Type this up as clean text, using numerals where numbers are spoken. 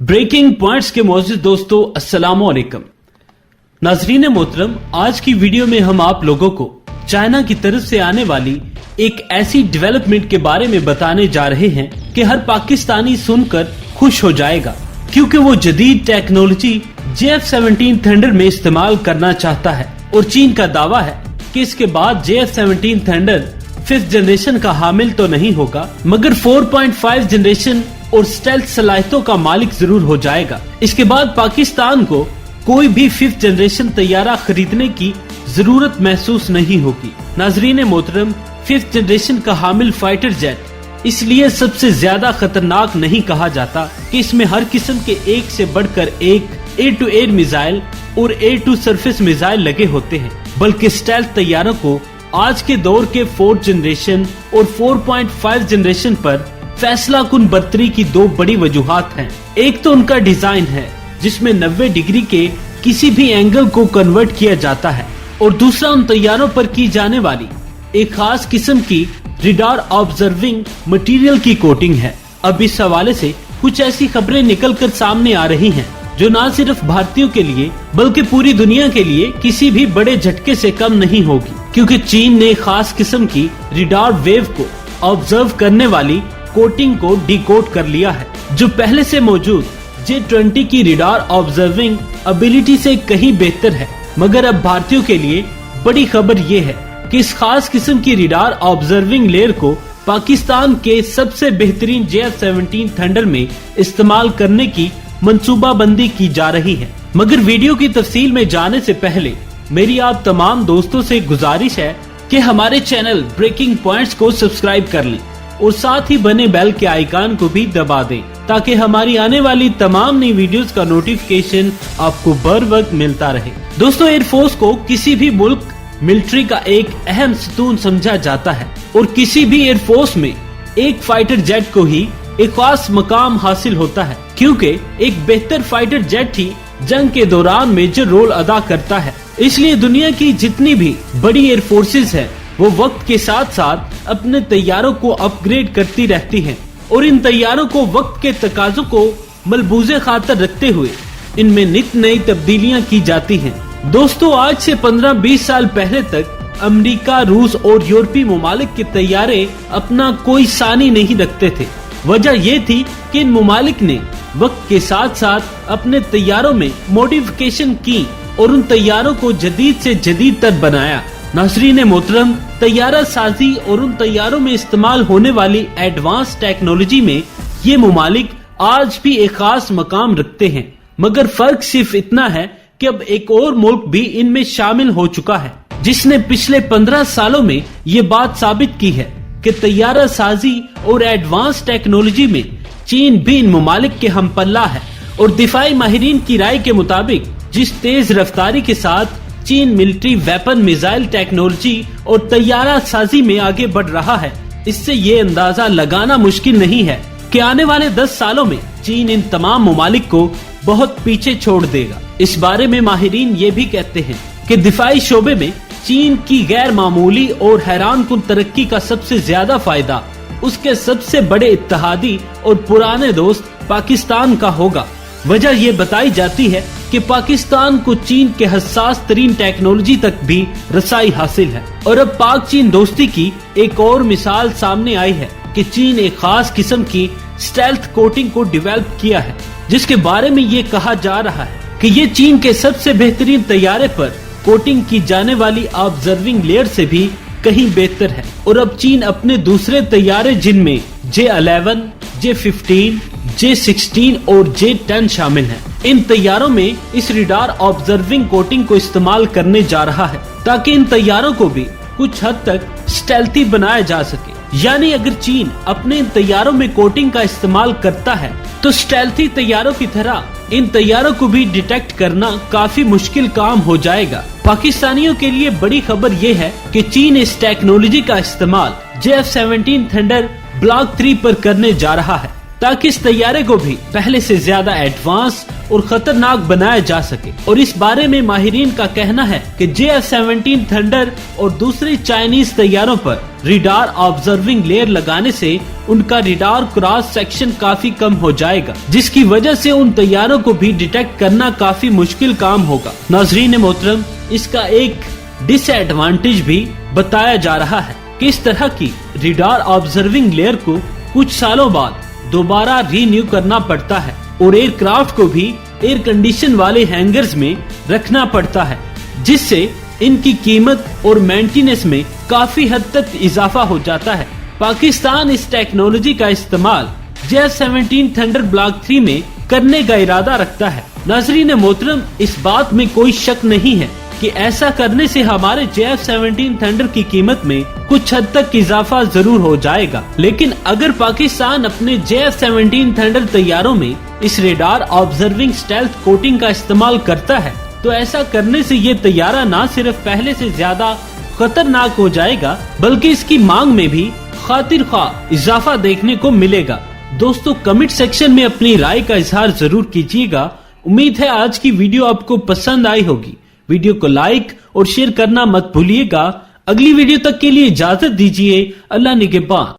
Breaking points के मौजूद दोस्तों अस्सलामु अलैकुम। नाजरीन मोहतरम, आज की वीडियो में हम आप लोगों को चाइना की तरफ से आने वाली एक ऐसी डेवलपमेंट के बारे में बताने जा रहे हैं कि हर पाकिस्तानी सुनकर खुश हो जाएगा, क्योंकि वो जदीद टेक्नोलॉजी JF-17 थंडर में इस्तेमाल करना चाहता है और चीन का दावा है कि इसके बाद JF-17 थंडर 5th जनरेशन का हामिल तो नहीं होगा, मगर 4.5 जनरेशन और स्टेल्थ सलाहियतों का मालिक जरूर हो जाएगा। इसके बाद पाकिस्तान को कोई भी 5th जनरेशन तैयारा खरीदने की जरूरत महसूस नहीं होगी। नाजरीन मोहतरम, 5th जनरेशन का हामिल फाइटर जेट इसलिए सबसे ज्यादा खतरनाक नहीं कहा जाता कि इसमें हर किस्म के एक से बढ़कर एक एयर टू एयर मिसाइल और एयर टू सरफेस मिसाइल लगे होते हैं, बल्कि स्टेल्थ तैयारों को आज के दौर के 4th जनरेशन और 4.5 जनरेशन पर फैसला कुन बर्तरी की दो बड़ी वजूहात हैं। एक तो उनका डिजाइन है जिसमें 90 डिग्री के किसी भी एंगल को कन्वर्ट किया जाता है, और दूसरा उन तैयारों पर की जाने वाली एक खास किस्म की रिडार ऑब्जर्विंग मटेरियल की कोटिंग है। अब इस हवाले से कुछ ऐसी खबरें निकल कर सामने आ रही हैं जो न सिर्फ भारतीयों के लिए बल्कि पूरी दुनिया के लिए किसी भी बड़े झटके से कम नहीं होगी, क्योंकि चीन ने खास किस्म की रिडार वेव को ऑब्जर्व करने वाली कोटिंग को डिकोड कर लिया है, जो पहले से मौजूद J-20 की रिडार ऑब्जर्विंग एबिलिटी से कहीं बेहतर है। मगर अब भारतीयों के लिए बड़ी खबर ये है कि इस खास किस्म की रिडार ऑब्जर्विंग लेयर को पाकिस्तान के सबसे बेहतरीन JF-17 थंडर में इस्तेमाल करने की मंसूबाबंदी की जा रही है। मगर वीडियो की तफसील में जाने से पहले मेरी आप तमाम दोस्तों से गुजारिश है कि हमारे चैनल ब्रेकिंग पॉइंट्स को सब्सक्राइब कर लें और साथ ही बने बेल के आइकन को भी दबा दें, ताकि हमारी आने वाली तमाम नई वीडियोस का नोटिफिकेशन आपको बर वक्त मिलता रहे। दोस्तों, एयरफोर्स को किसी भी मुल्क मिलिट्री का एक अहम सतून समझा जाता है, और किसी भी एयरफोर्स में एक फाइटर जेट को ही एक खास मकाम हासिल होता है, क्योंकि एक बेहतर फाइटर जेट ही जंग के दौरान मेजर रोल अदा करता है। इसलिए दुनिया की जितनी भी बड़ी एयरफोर्सेस है वो वक्त के साथ साथ अपने तैयारों को अपग्रेड करती रहती हैं, और इन तैयारों को वक्त के तकाजों को मलबूजे खातर रखते हुए इनमें नित नई तब्दीलियां की जाती हैं। दोस्तों, आज से 15-20 साल पहले तक अमेरिका, रूस और यूरोपीय ममालिक के तैयारे अपना कोई सानी नहीं रखते थे। वजह ये थी कि इन ममालिक ने वक्त के साथ साथ अपने तैयारों में मॉडिफिकेशन की और उन तैयारों को जदीद से जदीद तर बनाया। नाज़रीन मोहतरम, तैयारा साजी और उन तैयारों में इस्तेमाल होने वाली एडवांस टेक्नोलॉजी में ये ममालिक आज भी एक खास मकाम रखते हैं, मगर फर्क सिर्फ इतना है कि अब एक और मुल्क भी इनमें शामिल हो चुका है, जिसने पिछले 15 सालों में ये बात साबित की है कि तैयारा साजी और एडवांस टेक्नोलॉजी में चीन भी इन ममालिक के हम पल्ला है। और दिफाई माहिरीन की राय के मुताबिक जिस तेज रफ्तारी के साथ चीन मिलिट्री वेपन मिसाइल टेक्नोलॉजी और तैयारा साजी में आगे बढ़ रहा है, इससे ये अंदाजा लगाना मुश्किल नहीं है कि आने वाले 10 सालों में चीन इन तमाम ममालिक को बहुत पीछे छोड़ देगा। इस बारे में माहिरीन ये भी कहते हैं कि दिफाई शोबे में चीन की गैर मामूली और हैरान कुन तरक्की का सबसे ज्यादा फायदा उसके सबसे बड़े इत्तेहादी और पुराने दोस्त पाकिस्तान का होगा। वजह ये बताई जाती है कि पाकिस्तान को चीन के हसास तरीन टेक्नोलॉजी तक भी रसाई हासिल है, और अब पाक चीन दोस्ती की एक और मिसाल सामने आई है कि चीन एक खास किस्म की स्टेल्थ कोटिंग को डेवलप किया है, जिसके बारे में ये कहा जा रहा है कि ये चीन के सबसे बेहतरीन तैयारे पर कोटिंग की जाने वाली ऑब्जर्विंग लेयर से भी कहीं बेहतर है। और अब चीन अपने दूसरे तैयारे जिनमें J-11, J-15, J-16 और J-10 शामिल हैं, इन तैयारों में इस रिडार ऑब्जर्विंग कोटिंग को इस्तेमाल करने जा रहा है, ताकि इन तैयारों को भी कुछ हद तक स्टेल्थी बनाया जा सके। यानी अगर चीन अपने इन तैयारों में कोटिंग का इस्तेमाल करता है तो स्टेल्थी तैयारों की तरह इन तैयारों को भी डिटेक्ट करना काफी मुश्किल काम हो जाएगा। पाकिस्तानियों के लिए बड़ी खबर ये है कि चीन इस टेक्नोलॉजी का इस्तेमाल JF-17 थंडर ब्लॉक 3 पर करने जा रहा है, ताकि इस तैयारे को भी पहले से ज्यादा एडवांस اور خطرناک بنایا جا سکے، اور اس بارے میں ماہرین کا کہنا ہے کہ JF-17 تھنڈر اور دوسرے چائنیز طیاروں پر ریڈار آبزرونگ لیئر لگانے سے ان کا ریڈار کراس سیکشن کافی کم ہو جائے گا، جس کی وجہ سے ان طیاروں کو بھی ڈیٹیکٹ کرنا کافی مشکل کام ہوگا۔ ناظرین محترم، اس کا ایک ڈس ایڈوانٹیج بھی بتایا جا رہا ہے کہ اس طرح کی ریڈار آبزرونگ لیئر کو کچھ سالوں بعد دوبارہ ری نیو کرنا پڑتا ہے اور ایئر کرافٹ کو بھی ایئر کنڈیشن والے ہینگرز میں رکھنا پڑتا ہے، جس سے ان کی قیمت اور مینٹیننس میں کافی حد تک اضافہ ہو جاتا ہے۔ پاکستان اس ٹیکنالوجی کا استعمال JF-17 تھنڈر بلاک 3 میں کرنے کا ارادہ رکھتا ہے۔ ناظرین محترم، اس بات میں کوئی شک نہیں ہے کہ ایسا کرنے سے ہمارے JF-17 تھنڈر کی قیمت میں کچھ حد تک اضافہ ضرور ہو جائے گا، لیکن اگر پاکستان اپنے JF-17 تھنڈر طیاروں میں اس ریڈار آبزرونگ اسٹیلتھ کوٹنگ کا استعمال کرتا ہے تو ایسا کرنے سے یہ طیارہ نہ صرف پہلے سے زیادہ خطرناک ہو جائے گا بلکہ اس کی مانگ میں بھی خاطر خواہ اضافہ دیکھنے کو ملے گا۔ دوستو، کمنٹ سیکشن میں اپنی رائے کا اظہار ضرور کیجیے گا۔ امید ہے آج کی ویڈیو آپ کو پسند آئی ہوگی۔ ویڈیو کو لائک اور شیئر کرنا مت بھولیے گا۔ اگلی ویڈیو تک کے لیے اجازت دیجیے۔ اللہ نگہبان۔